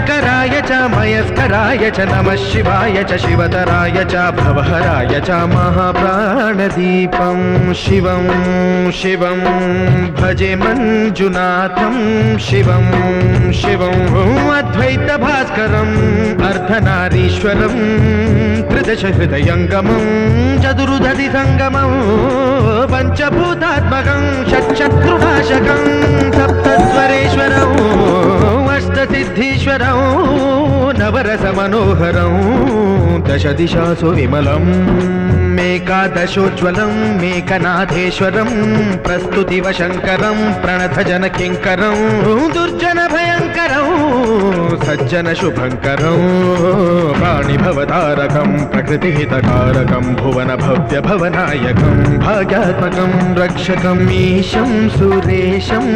शङ्कराय च मयस्कराय च नमः शिवाय च शिवतराय च भवहराय च महाप्राणदीपं शिवं शिवं भजे मञ्जुनाथं शिवं शिवं अद्वैतभास्करम् अर्धनारीश्वरं त्रिदशहृदयङ्गमं चतुर्दधिसङ्गमं पञ्चभूतात्मकं षट्शत्रुनाशकं सप्तस्वरेश्वरं अष्टसिद्धीश्वरं नवरसमनोहरं दशदिशासु विमलम् एकादशोज्ज्वलं मेकनाथेश्वरं प्रस्तुतिवशङ्करं प्रणतजनकिङ्करं दुर्जनभयङ्करं सज्जनशुभङ्करं प्राणिभवतारकं प्रकृतिहितकारकं भुवनभव्यभवनायकं भाग्यात्मकं रक्षकम् ईशं सुरेशं